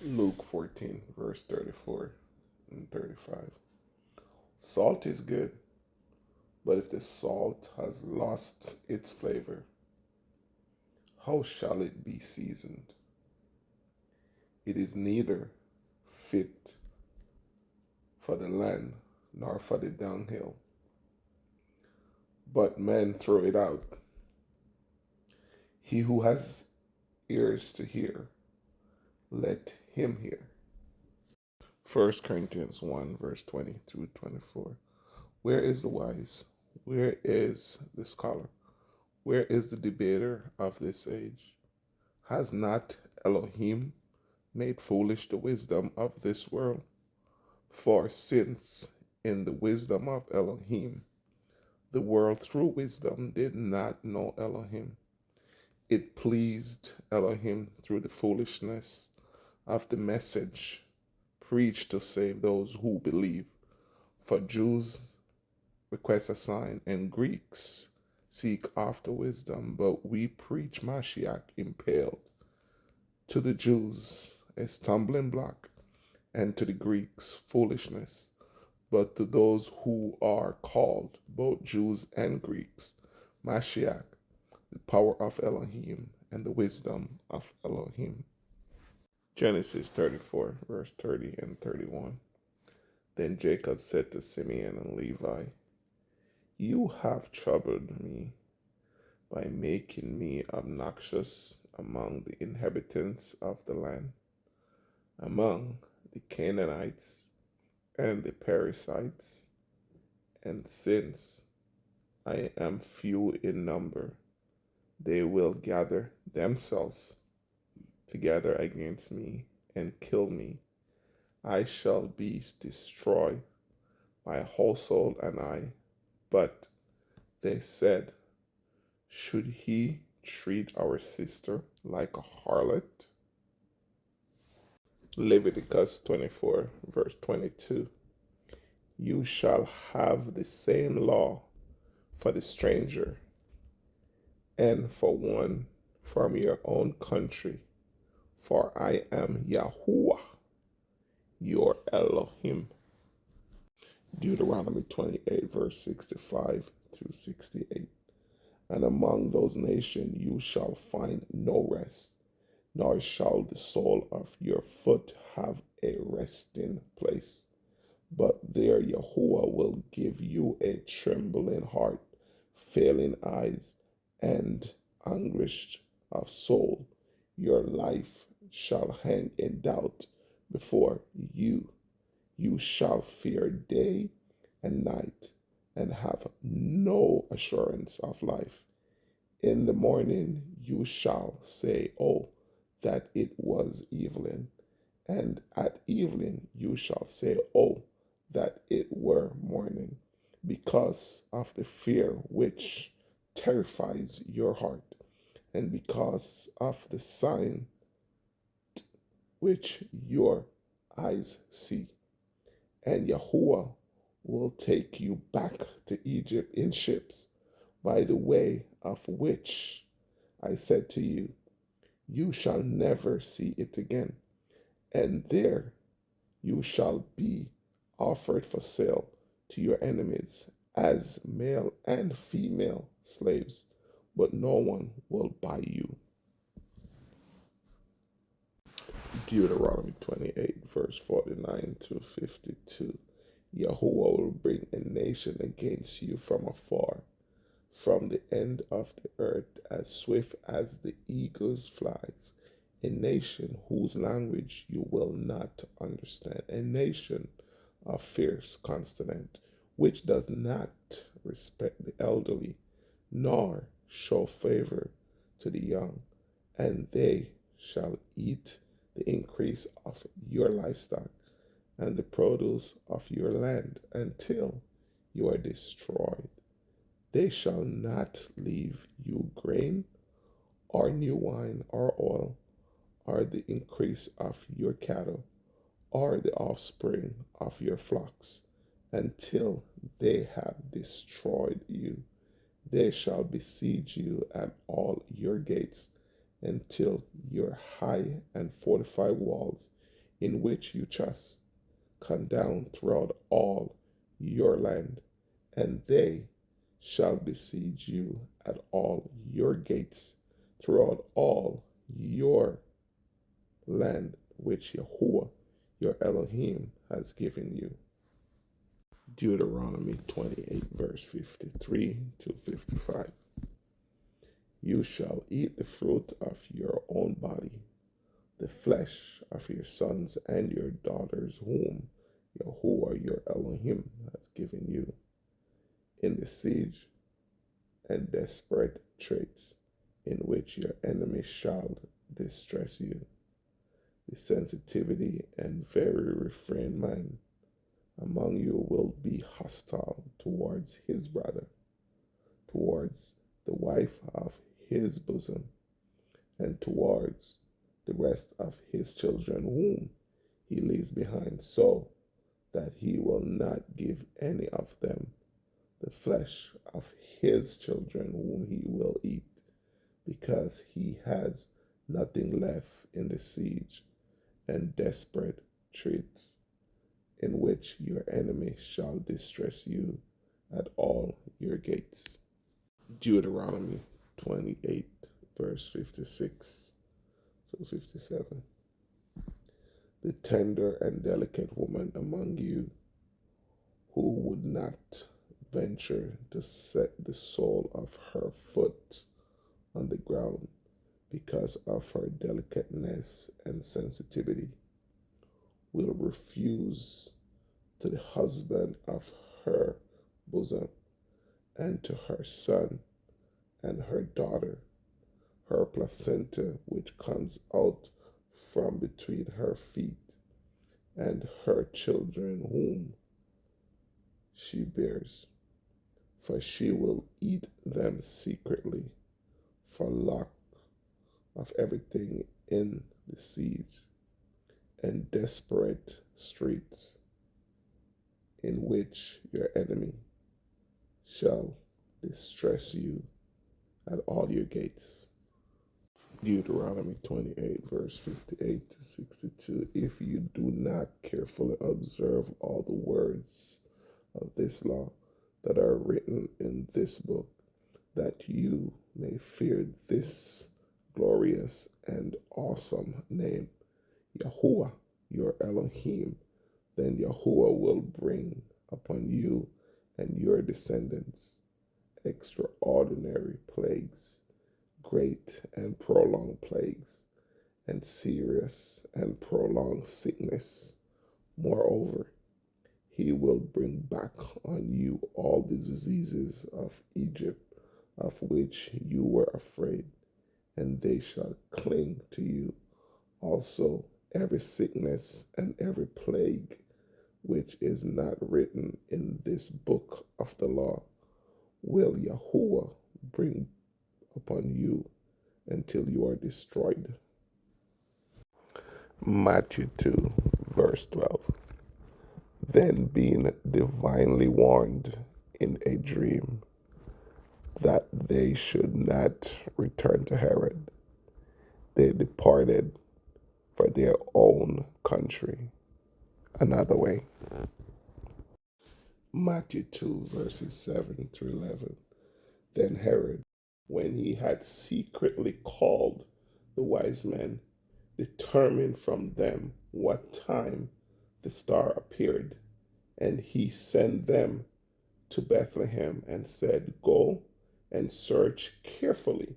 Luke 14, verse 34 and 35. Salt is good, but if the salt has lost its flavor, how shall it be seasoned? It is neither fit for the land nor for the dunghill, but men throw it out. He who has ears to hear, let him hear. 1 Corinthians 1, verse 20 through 24. Where is the wise? Where is the scholar? Where is the debater of this age? Has not Elohim made foolish the wisdom of this world? For since in the wisdom of Elohim, the world through wisdom did not know Elohim, it pleased Elohim through the foolishness of the message preached to save those who believe. For Jews request a sign, and Greeks seek after wisdom, but we preach Mashiach impaled. To the Jews, a stumbling block, and to the Greeks, foolishness. But to those who are called, both Jews and Greeks, Mashiach, the power of Elohim and the wisdom of Elohim. Genesis 34, verse 30 and 31. Then Jacob said to Simeon and Levi, you have troubled me by making me obnoxious among the inhabitants of the land, among the Canaanites and the Perizzites, and since I am few in number, they will gather themselves together against me and kill me. I shall be destroyed, my household and I. But they said, should he treat our sister like a harlot? Leviticus 24, verse 22. You shall have the same law for the stranger and for one from your own country, for I am Yahuwah, your Elohim. Deuteronomy 28, verse 65 through 68. And among those nations you shall find no rest, nor shall the sole of your foot have a resting place. But there Yahuwah will give you a trembling heart, failing eyes, and anguish of soul. Your life shall hang in doubt before you. You shall fear day and night, and have no assurance of life. In the morning you shall say, oh, that it was evening. And at evening you shall say, oh, that it were morning, because of the fear which terrifies your heart, and because of the sign which your eyes see. And Yahuwah will take you back to Egypt in ships, by the way of which I said to you, you shall never see it again. And there you shall be offered for sale to your enemies as male and female slaves, but no one will buy you. Deuteronomy 28, verse 49 to 52. Yahuwah will bring a nation against you from afar, from the end of the earth, as swift as the eagle's flies, a nation whose language you will not understand, a nation of fierce consonant, which does not respect the elderly, nor show favor to the young, and they shall eat the increase of your livestock and the produce of your land until you are destroyed. They shall not leave you grain, or new wine, or oil, or the increase of your cattle, or the offspring of your flocks, until they have destroyed you. They shall besiege you at all your gates, until your high and fortified walls in which you trust come down throughout all your land, and they shall besiege you at all your gates throughout all your land which Yahuwah your Elohim has given you. Deuteronomy 28, verse 53 to 55. You shall eat the fruit of your own body, the flesh of your sons and your daughters, whom Yahuwah your Elohim has given you, in the siege and desperate traits in which your enemy shall distress you. The sensitivity and very refined mind among you will be hostile towards his brother, towards the wife of his bosom, and towards the rest of his children whom he leaves behind, so that he will not give any of them the flesh of his children whom he will eat, because he has nothing left in the siege and desperate treats in which your enemy shall distress you at all your gates. Deuteronomy 28, verse 56 to 57. The tender and delicate woman among you who would not venture to set the sole of her foot on the ground because of her delicateness and sensitivity will refuse to the husband of her bosom and to her son and her daughter her placenta which comes out from between her feet, and her children whom she bears, for she will eat them secretly for lack of everything in the siege and desperate streets in which your enemy shall distress you at all your gates. Deuteronomy 28, verse 58 to 62. If you do not carefully observe all the words of this law that are written in this book, that you may fear this glorious and awesome name, Yahuwah, your Elohim, then Yahuwah will bring upon you and your descendants extraordinary plagues, great and prolonged plagues, and serious and prolonged sickness. Moreover, he will bring back on you all the diseases of Egypt, of which you were afraid, and they shall cling to you. Also, every sickness and every plague which is not written in this book of the law will Yahuwah bring upon you until you are destroyed. Matthew 2, verse 12. Then, being divinely warned in a dream that they should not return to Herod, they departed for their own country another way. Matthew 2, verses 7 through 11. Then Herod, when he had secretly called the wise men, determined from them what time the star appeared, and he sent them to Bethlehem and said, Go and search carefully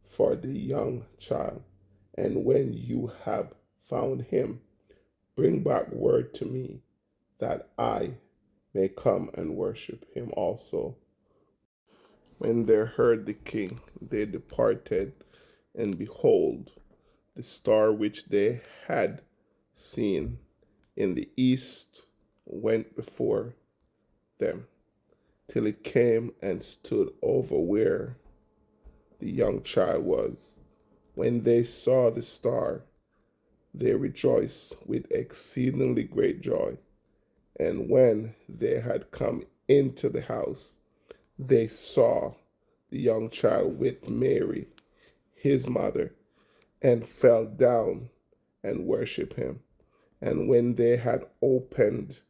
for the young child, and when you have found him, bring back word to me, that I may come and worship him also. When they heard the king, they departed, and behold, the star which they had seen in the east went before them, till it came and stood over where the young child was. When they saw the star, they rejoiced with exceedingly great joy. And when they had come into the house, they saw the young child with Mary, his mother, and fell down and worshiped him. And when they had opened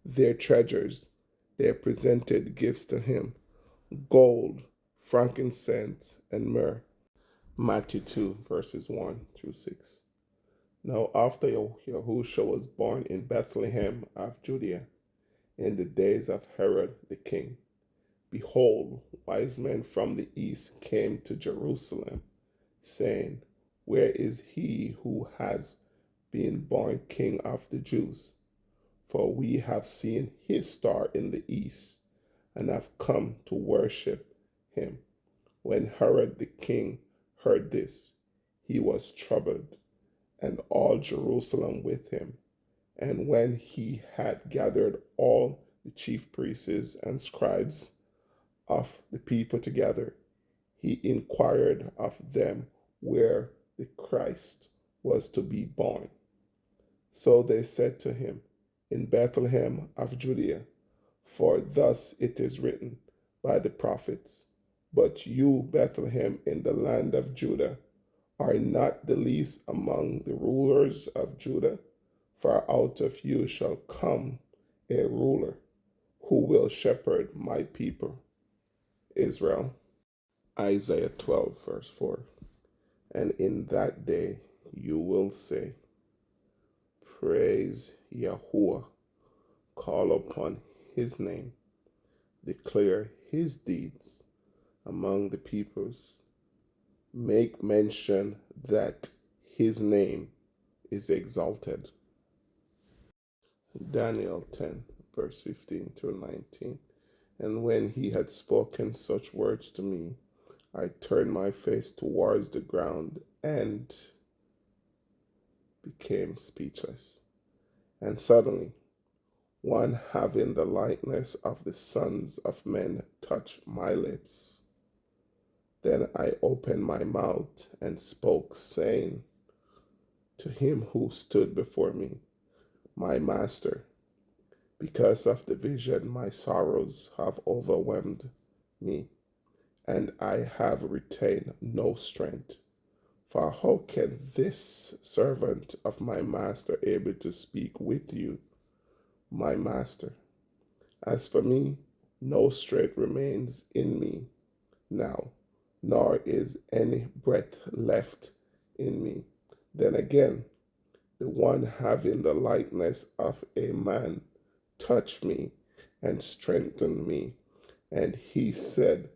their treasures, they presented gifts to him: gold, frankincense, and myrrh. Matthew 2, verses 1 through 6. Now, after Yahushua was born in Bethlehem of Judea, in the days of Herod the king, behold, wise men from the east came to Jerusalem, saying, where is he who has been born King of the Jews? For we have seen his star in the east, and have come to worship him. When Herod the king heard this, he was troubled, and all Jerusalem with him. And when he had gathered all the chief priests and scribes of the people together, he inquired of them where the Christ was to be born. So they said to him, in Bethlehem of Judea, for thus it is written by the prophets, but you, Bethlehem, in the land of Judah, are not the least among the rulers of Judah, for out of you shall come a ruler who will shepherd my people, Israel. Isaiah 12, verse 4. And in that day you will say, praise Yahuwah, call upon his name, declare his deeds among the peoples, make mention that his name is exalted. Daniel 10, verse 15 through 19. And when he had spoken such words to me, I turned my face towards the ground and became speechless. And suddenly, one having the likeness of the sons of men touched my lips. Then I opened my mouth and spoke, saying to him who stood before me, my master, because of the vision my sorrows have overwhelmed me, and I have retained no strength. For how can this servant of my master able to speak with you, my master? As for me, no strength remains in me now, nor is any breath left in me. Then again, the one having the likeness of a man touched me and strengthened me. And he said,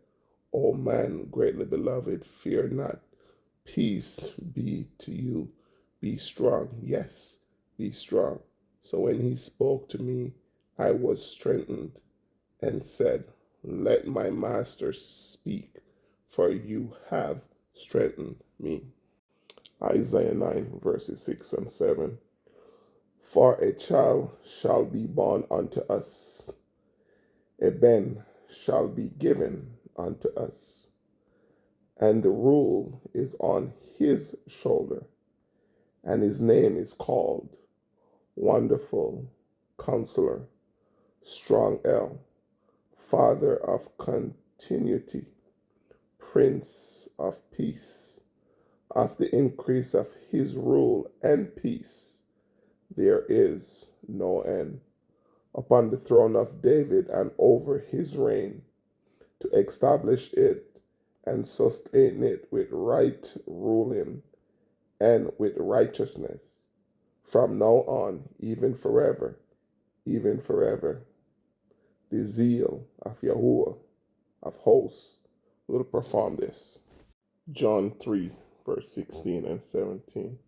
O man, greatly beloved, fear not. Peace be to you. Be strong. Yes, be strong. So when he spoke to me, I was strengthened and said, let my master speak, for you have strengthened me. Isaiah 9, verses 6 and 7. For a child shall be born unto us, a ben shall be given unto us, and the rule is on his shoulder, and his name is called Wonderful Counselor, Strong El, Father of Continuity, Prince of Peace. Of the increase of his rule and peace there is no end, upon the throne of David and over his reign, to establish it and sustain it with right ruling and with righteousness, from now on, even forever, even forever. The zeal of Yahuwah of hosts will perform this. John 3, verse 16 and 17.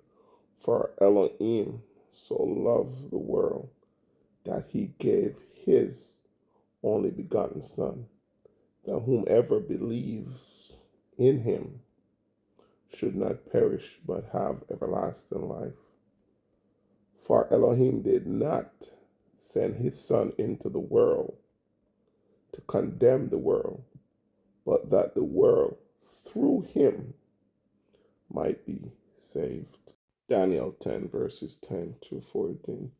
For Elohim so loved the world that he gave his only begotten Son, that whomever believes in him should not perish but have everlasting life. For Elohim did not send his Son into the world to condemn the world, but that the world through him might be saved. Daniel 10, verses 10 to 14.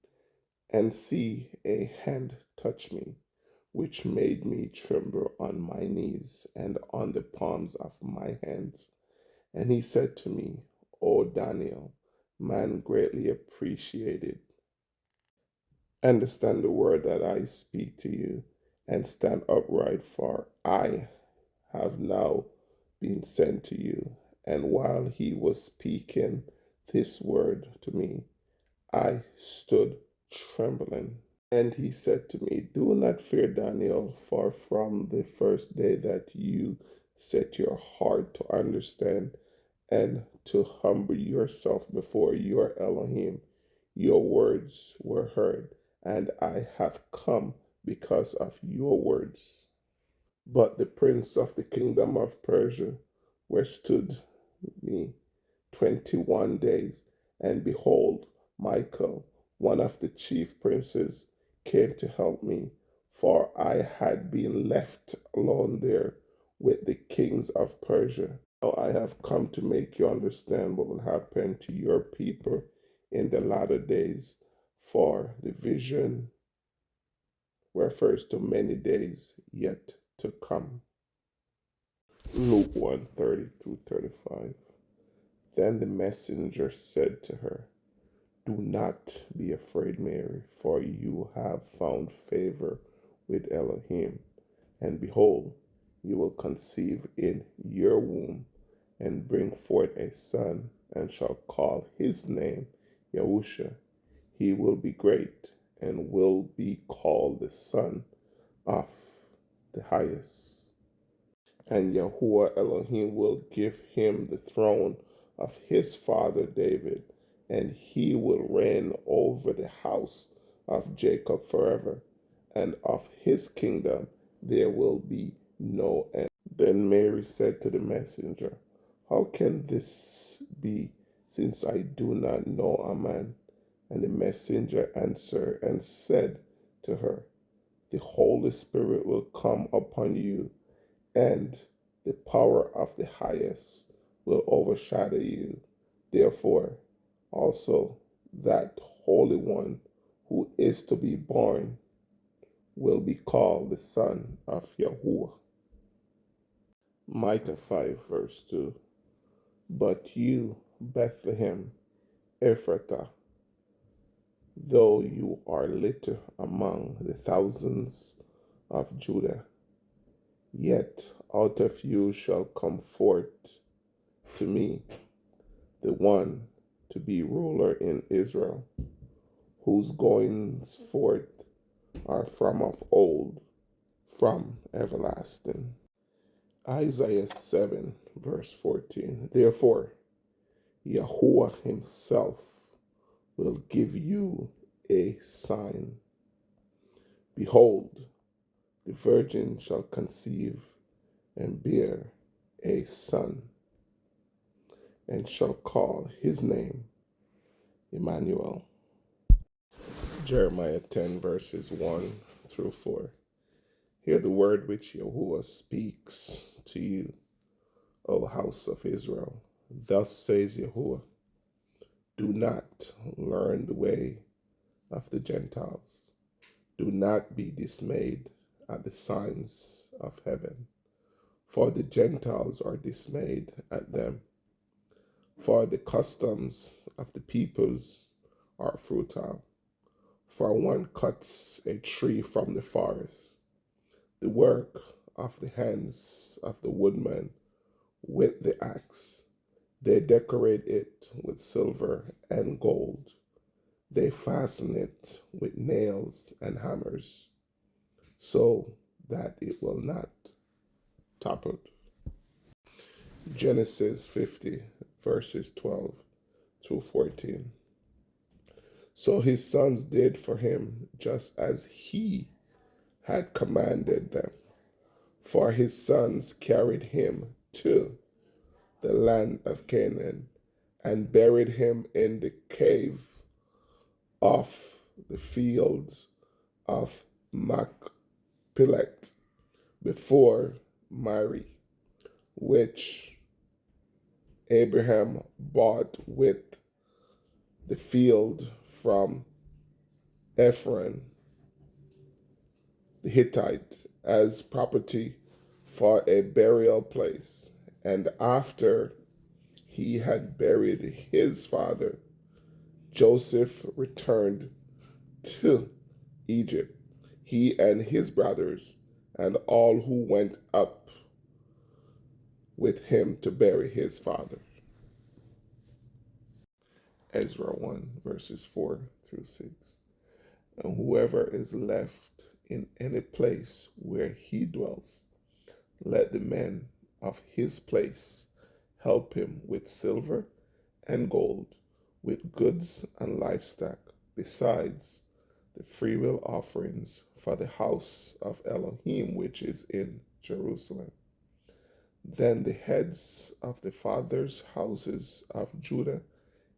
And see, a hand touched me, which made me tremble on my knees and on the palms of my hands. And he said to me, O Daniel, man greatly appreciated, Understand the word that I speak to you, and stand upright, for I have now been sent to you. And while he was speaking this word to me, I stood trembling. And he said to me, do not fear, Daniel, for from the first day that you set your heart to understand and to humble yourself before your Elohim, your words were heard, and I have come because of your words. But the prince of the kingdom of Persia withstood me 21 days, and behold, Michael, one of the chief princes, came to help me, for I had been left alone there with the kings of Persia. Now I have come to make you understand what will happen to your people in the latter days, for the vision refers to many days yet to come. Luke 1:30 through 35. Then the messenger said to her, do not be afraid, Mary, for you have found favor with Elohim. And behold, you will conceive in your womb and bring forth a son, and shall call his name Yahusha. He will be great and will be called the Son of the Highest. And Yahuwah Elohim will give him the throne of his father David, and he will reign over the house of Jacob forever, and of his kingdom there will be no end. Then Mary said to the messenger, how can this be, since I do not know a man? And the messenger answered and said to her, the Holy Spirit will come upon you, and the power of the highest will overshadow you. Therefore, also that Holy One who is to be born will be called the Son of Yahuwah. Micah 5, verse 2. But you, Bethlehem, Ephrathah, though you are little among the thousands of Judah, yet out of you shall come forth to me the one to be ruler in Israel, whose goings forth are from of old, from everlasting. Isaiah 7, verse 14. Therefore, Yahuwah himself will give you a sign. Behold, the virgin shall conceive and bear a son, and shall call his name Emmanuel. Jeremiah 10, verses 1 through 4. Hear the word which Yahuwah speaks to you, O house of Israel. Thus says Yahuwah, do not learn the way of the Gentiles. Do not be dismayed at the signs of heaven, for the Gentiles are dismayed at them. For the customs of the peoples are futile. For one cuts a tree from the forest, the work of the hands of the woodman with the axe. They decorate it with silver and gold. They fasten it with nails and hammers, so that it will not topple. Genesis 50, verses 12 through 14. So his sons did for him just as he had commanded them. For his sons carried him to the land of Canaan and buried him in the cave of the fields of Machpelet before Mamre, which Abraham bought with the field from Ephron the Hittite as property for a burial place. And after he had buried his father, Joseph returned to Egypt, he and his brothers, and all who went up with him to bury his father. Ezra 1, verses 4 through 6. And whoever is left in any place where he dwells, let the men of his place help him with silver and gold, with goods and livestock, besides the freewill offerings for the house of Elohim which is in Jerusalem. Then the heads of the fathers' houses of Judah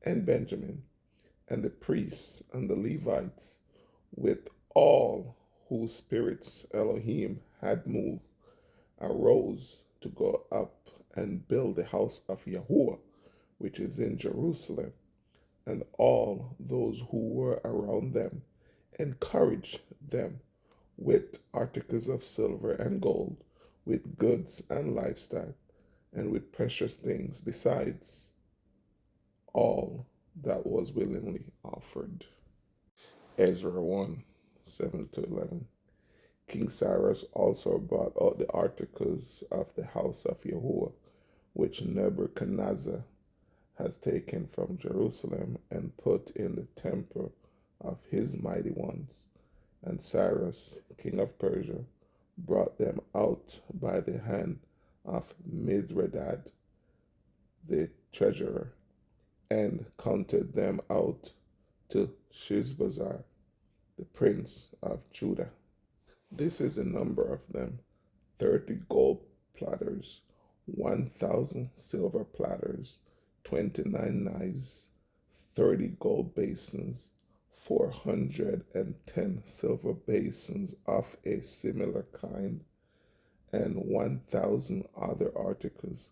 and Benjamin, and the priests and the Levites, with all whose spirits Elohim had moved, arose to go up and build the house of Yahuwah, which is in Jerusalem. And all those who were around them encouraged them with articles of silver and gold, with goods and livestock, and with precious things, besides all that was willingly offered. Ezra 1, 7 to 11. King Cyrus also brought out the articles of the house of Yahuwah, which Nebuchadnezzar has taken from Jerusalem and put in the temple of his mighty ones. And Cyrus, king of Persia, brought them out by the hand of Mithredath, the treasurer, and counted them out to Sheshbazzar, the prince of Judah. This is the number of them: 30 gold platters, 1,000 silver platters, 29 knives, 30 gold basins, 410 silver basins of a similar kind, and 1,000 other articles.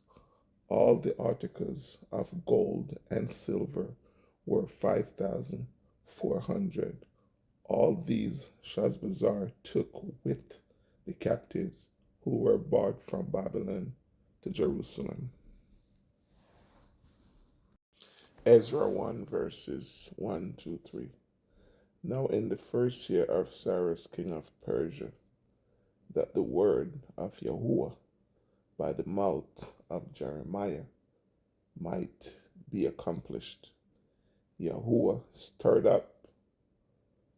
All the articles of gold and silver were 5,400. All these Sheshbazzar took with the captives who were brought from Babylon to Jerusalem. Ezra 1, verses 1 to 3. Now in the first year of Cyrus, king of Persia, that the word of Yahuwah by the mouth of Jeremiah might be accomplished, Yahuwah stirred up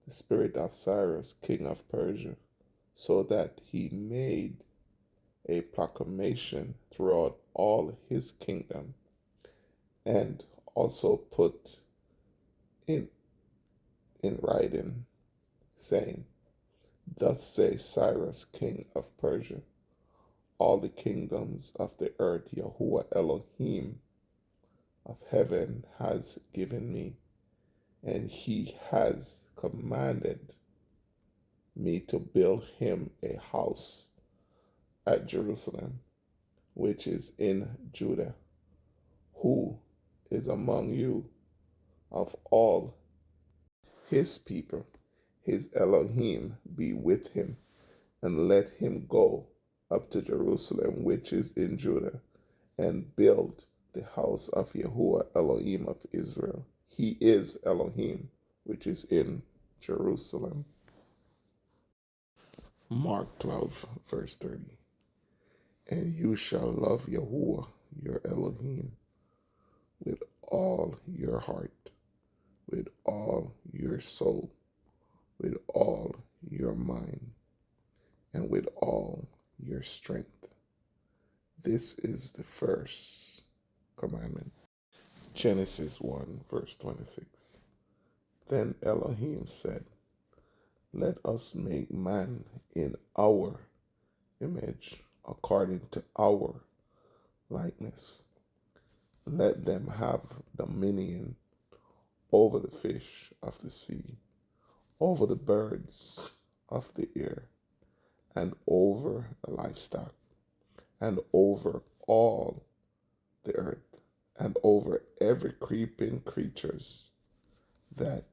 the spirit of Cyrus, king of Persia, so that he made a proclamation throughout all his kingdom, and also put in writing, saying, Thus says Cyrus, king of Persia, all the kingdoms of the earth Yahuwah Elohim of heaven has given me, and he has commanded me to build him a house at Jerusalem, which is in Judah. Who is among you of all his people? His Elohim be with him, and let him go up to Jerusalem, which is in Judah, and build the house of Yahuwah Elohim of Israel. He is Elohim, which is in Jerusalem. Mark 12, verse 30. And you shall love Yahuwah your Elohim with all your heart, with all your soul, with all your mind, and with all your strength. This is the first commandment. Genesis 1, verse 26. Then Elohim said, Let us make man in our image, according to our likeness. Let them have dominion over the fish of the sea, over the birds of the air, and over the livestock, and over all the earth, and over every creeping creatures that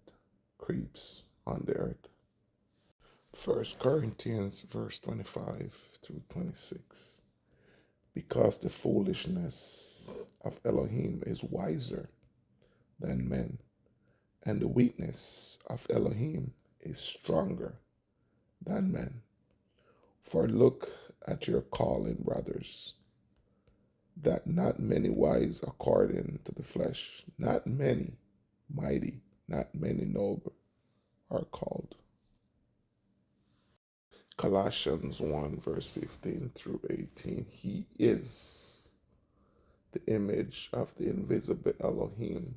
creeps on the earth. 1 Corinthians verse 25 through 26. Because the foolishness of Elohim is wiser than men, and the weakness of Elohim is stronger than men. For look at your calling, brothers, that not many wise according to the flesh, not many mighty, not many noble are called. Colossians 1, verse 15 through 18. He is the image of the invisible Elohim,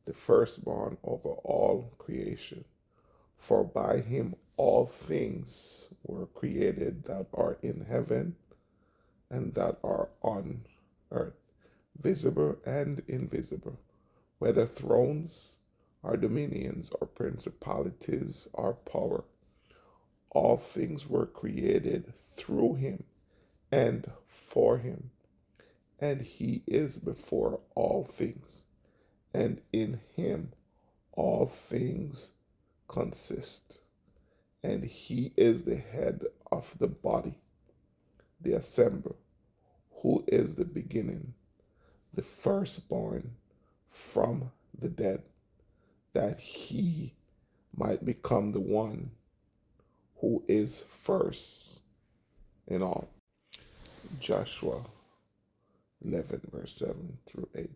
the firstborn over all creation. For by him all things were created that are in heaven and that are on earth, visible and invisible, whether thrones or dominions or principalities or power. All things were created through him and for him, and he is before all things, and in him all things consist. And he is the head of the body, the assembly, who is the beginning, the firstborn from the dead, that he might become the one who is first in all. Joshua 11, verse 7 through 8.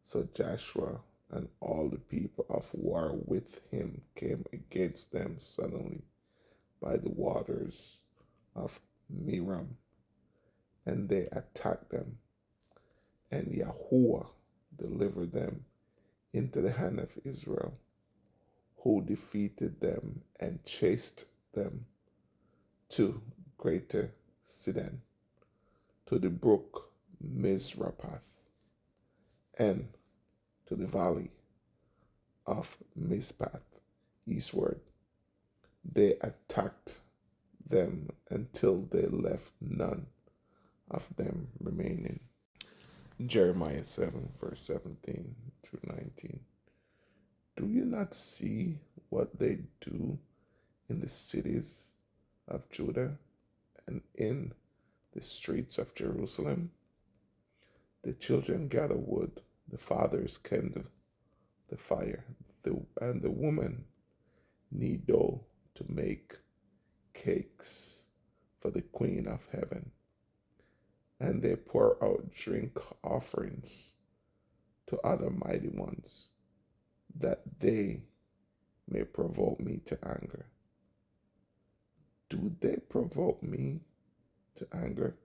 So Joshua and all the people of war with him came against them suddenly by the waters of Merom, and they attacked them, and Yahuwah delivered them into the hand of Israel, who defeated them and chased them to Greater Sidon, to the brook Mizrapath, and to the valley of Mizpath eastward. They attacked them until they left none of them remaining. Jeremiah 7, verse 17 through 19. Do you not see what they do in the cities of Judah and in the streets of Jerusalem? The children gather wood, the fathers kindle the fire, and the women knead dough to make cakes for the Queen of Heaven. And they pour out drink offerings to other mighty ones, that they may provoke me to anger. Do they provoke me to anger,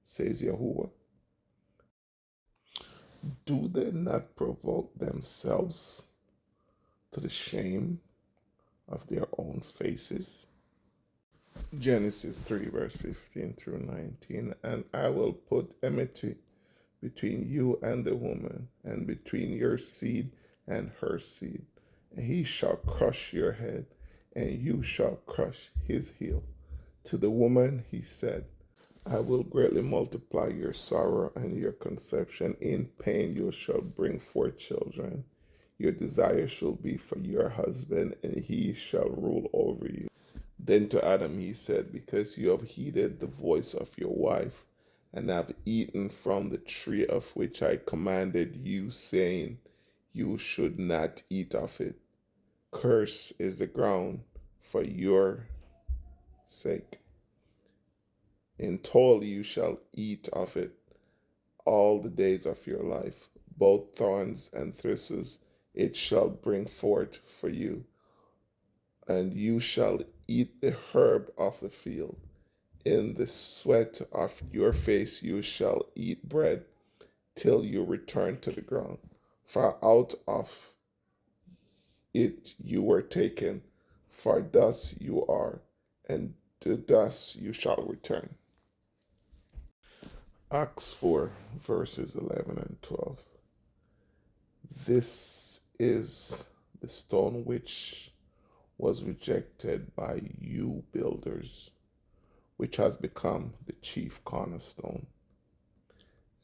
says Yahuwah? Do they not provoke themselves to the shame of their own faces? Genesis 3, verse 15 through 19. And I will put enmity between you and the woman, and between your seed and her seed. And he shall crush your head, and you shall crush his heel. To the woman he said, I will greatly multiply your sorrow and your conception. In pain you shall bring forth children. Your desire shall be for your husband, and he shall rule over you. Then to Adam he said, because you have heeded the voice of your wife, and have eaten from the tree of which I commanded you, saying, you should not eat of it. Cursed is the ground for your sake. In toil you shall eat of it all the days of your life. Both thorns and thistles it shall bring forth for you, and you shall eat the herb of the field. In the sweat of your face you shall eat bread till you return to the ground. For out of it you were taken, for dust you are, and to dust you shall return. Acts 4, verses 11 and 12. This is the stone which was rejected by you builders, which has become the chief cornerstone.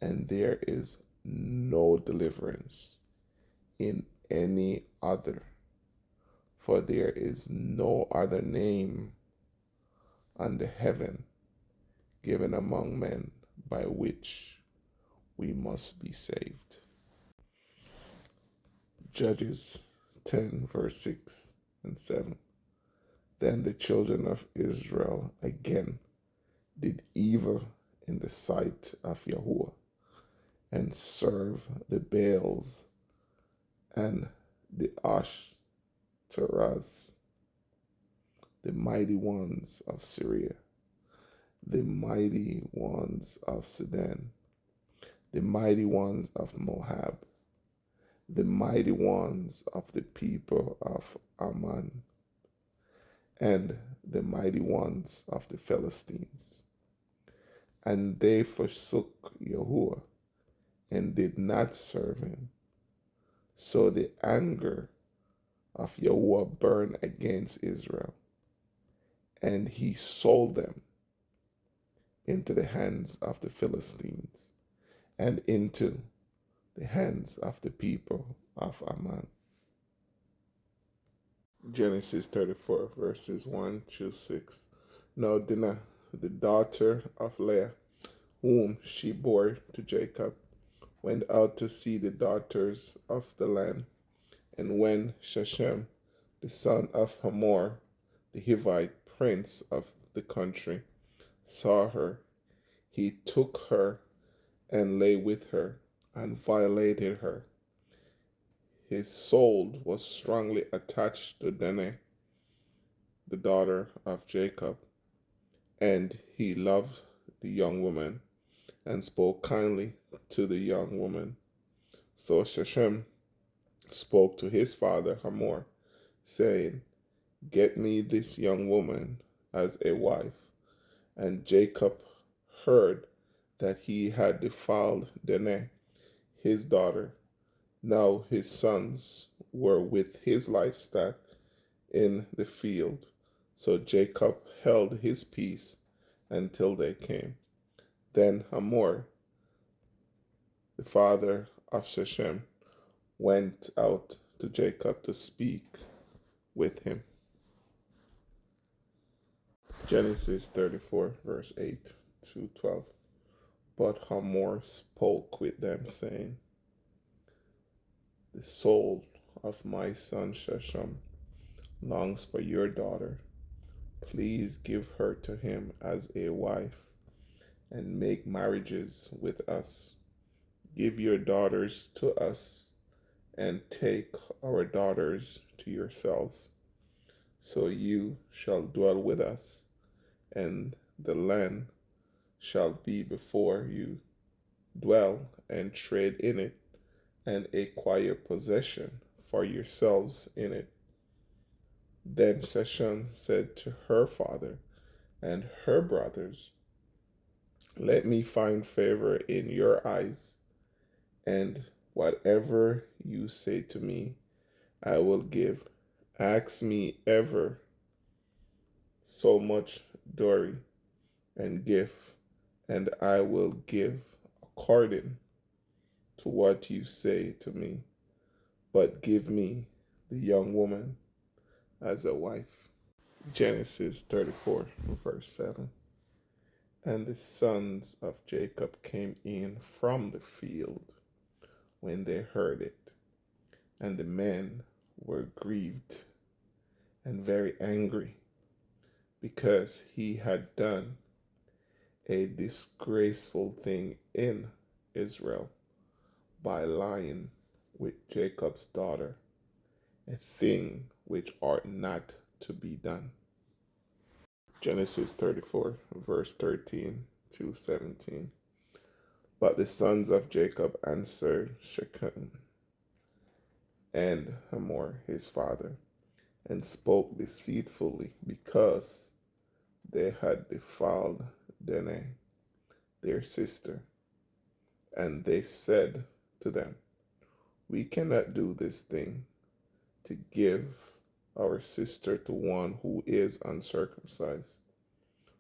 And there is no deliverance in any other, for there is no other name under heaven given among men by which we must be saved. Judges 10, verse 6. and 7. Then the children of Israel again did evil in the sight of Yahuwah, and served the Baals and the Ashtoreths, the mighty ones of Syria, the mighty ones of Sidon, the mighty ones of Moab, the mighty ones of the people of Ammon, and the mighty ones of the Philistines. And they forsook Yahuwah and did not serve him. So the anger of Yahuwah burned against Israel, and he sold them into the hands of the Philistines and into the hands of the people of Ammon. Genesis 34, verses 1 to 6. Now Dinah, the daughter of Leah, whom she bore to Jacob, went out to see the daughters of the land. And when Shechem, the son of Hamor, the Hivite prince of the country, saw her, he took her and lay with her and violated her. His soul was strongly attached to Dinah, the daughter of Jacob, and he loved the young woman and spoke kindly to the young woman. So Shechem spoke to his father Hamor, saying, "Get me this young woman as a wife." And Jacob heard that he had defiled Dinah, his daughter. Now his sons were with his livestock in the field. So Jacob held his peace until they came. Then Hamor, the father of Shechem, went out to Jacob to speak with him. Genesis 34, verse 8 to 12. But Hamor spoke with them, saying, "The soul of my son Shechem longs for your daughter. Please give her to him as a wife, and make marriages with us. Give your daughters to us, and take our daughters to yourselves. So you shall dwell with us, and the land shall be before you. Dwell and trade in it, and acquire possession for yourselves in it." Then Shechem said to her father and her brothers, "Let me find favor in your eyes, and whatever you say to me, I will give. Ask me ever so much dowry and gift, and I will give according to what you say to me. But give me the young woman as a wife." Genesis 34, verse 7. And the sons of Jacob came in from the field when they heard it, and the men were grieved and very angry, because he had done a disgraceful thing in Israel by lying with Jacob's daughter, a thing which ought not to be done. Genesis 34, verse 13 to 17. But the sons of Jacob answered Shechem and Hamor his father, and spoke deceitfully, because they had defiled Dinah, their sister. And they said to them, "We cannot do this thing, to give our sister to one who is uncircumcised,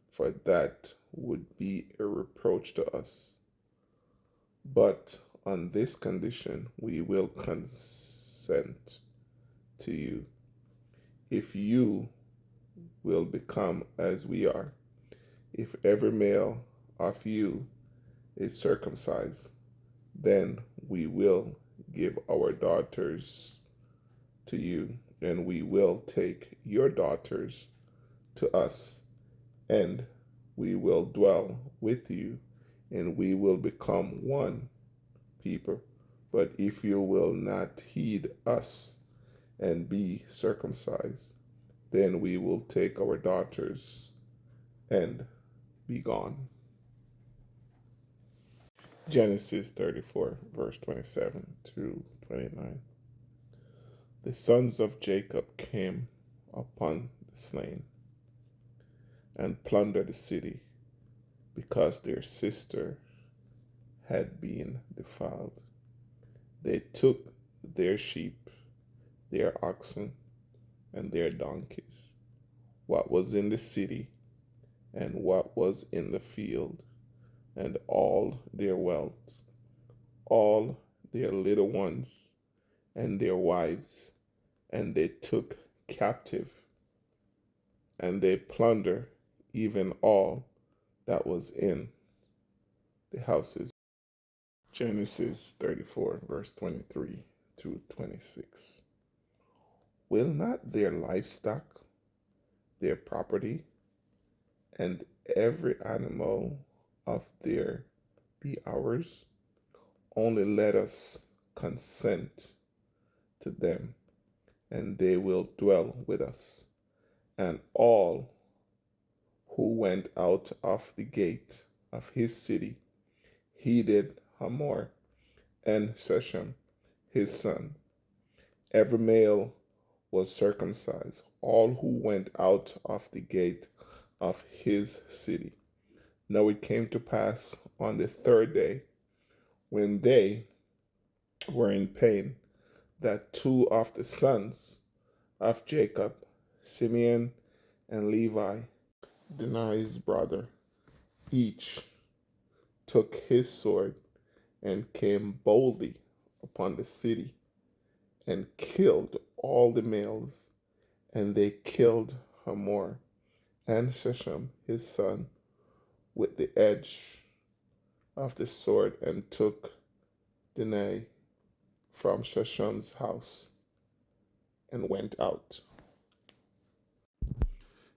for that would be a reproach to us. But on this condition we will consent to you, if you will become as we are. If every male of you is circumcised, then we will give our daughters to you, and we will take your daughters to us, and we will dwell with you, and we will become one people. But if you will not heed us and be circumcised, then we will take our daughters and be gone. Genesis 34, verse 27 through 29. The sons of Jacob came upon the slain and plundered the city because their sister had been defiled. They took their sheep, their oxen, and their donkeys, what was in the city and what was in the field, and all their wealth, all their little ones, and their wives, and they took captive, and they plundered even all that was in the houses. Genesis 34, verse 23 through 26. Will not their livestock, their property, and every animal of their be ours? Only let us consent to them, and they will dwell with us. And all who went out of the gate of his city heeded Hamor and Shechem his son. Every male was circumcised, all who went out of the gate of his city. Now it came to pass on the third day, when they were in pain, that two of the sons of Jacob, Simeon and Levi, Dinah's brother, each took his sword and came boldly upon the city and killed all the males, and they killed Hamor and Shechem his son with the edge of the sword, and took Dinah from Shechem's house and went out.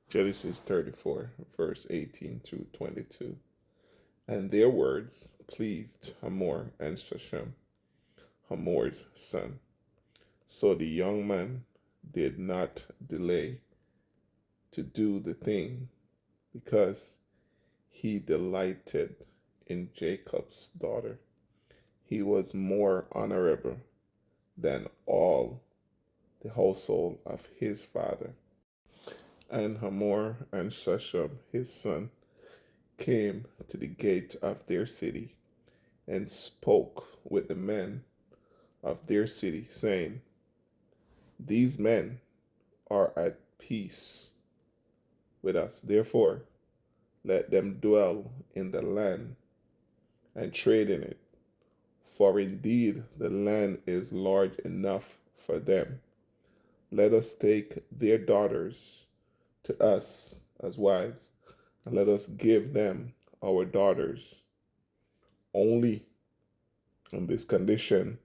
Genesis 34, verse 18 through 22. And their words pleased Hamor and Shechem, Hamor's son. So the young man did not delay to do the thing, because he delighted in Jacob's daughter. He was more honorable than all the household of his father. And Hamor and Shechem his son came to the gate of their city, and spoke with the men of their city, saying, These men are at peace with us. Therefore, let them dwell in the land and trade in it. For indeed the land is large enough for them. Let us take their daughters to us as wives, and let us give them our daughters. Only on this condition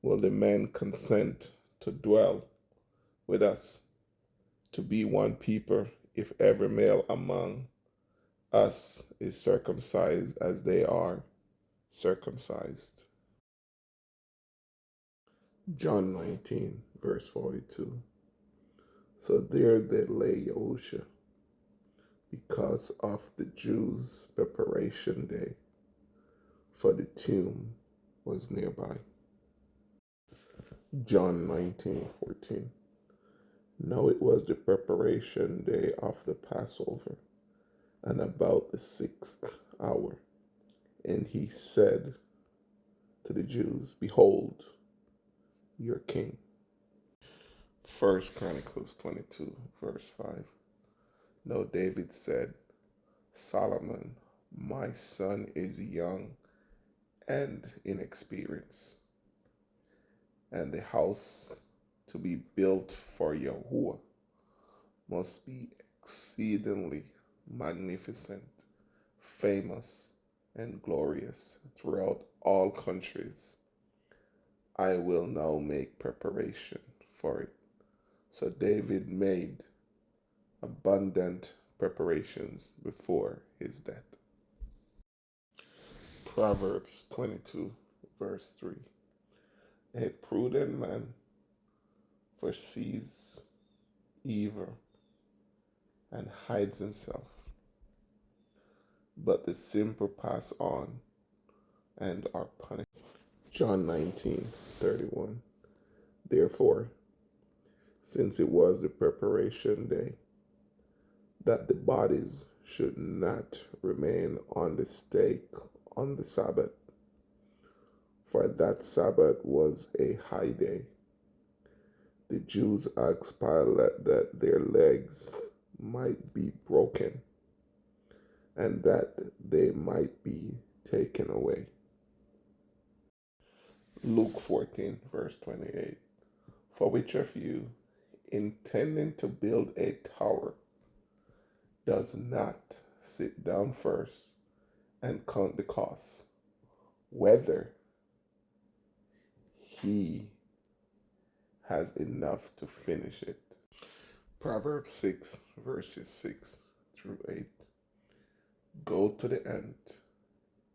will the men consent to dwell with us, to be one people, if every male among us is circumcised as they are circumcised. John 19, verse 42. So there they lay Yahusha, because of the Jews' preparation day, for the tomb was nearby. John 19:14. Now it was the preparation day of the Passover, and about the 6th hour. And he said to the Jews, Behold, your king. 1 Chronicles 22, verse 5. Now David said, Solomon, my son, is young and inexperienced, and the house to be built for Yahuwah must be exceedingly magnificent, famous, and glorious throughout all countries. I will now make preparation for it, So David made abundant preparations before his death. Proverbs 22, verse 3. A prudent man foresees evil and hides himself, but the simple pass on and are punished. John 19:31. Therefore, since it was the preparation day, that the bodies should not remain on the stake on the Sabbath, for that Sabbath was a high day. The Jews asked Pilate that their legs might be broken and that they might be taken away. Luke 14, verse 28. For which of you, intending to build a tower, does not sit down first and count the costs, whether he has enough to finish it? Proverbs 6, verses 6 through 8. Go to the ant,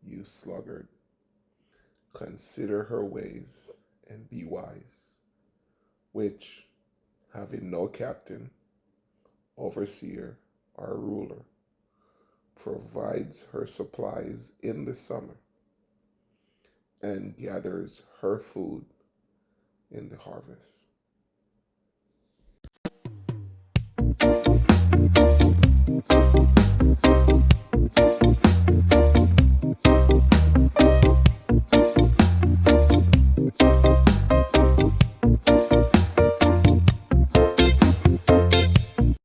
you sluggard. Consider her ways and be wise, which, having no captain, overseer, or ruler, provides her supplies in the summer and gathers her food in the harvest.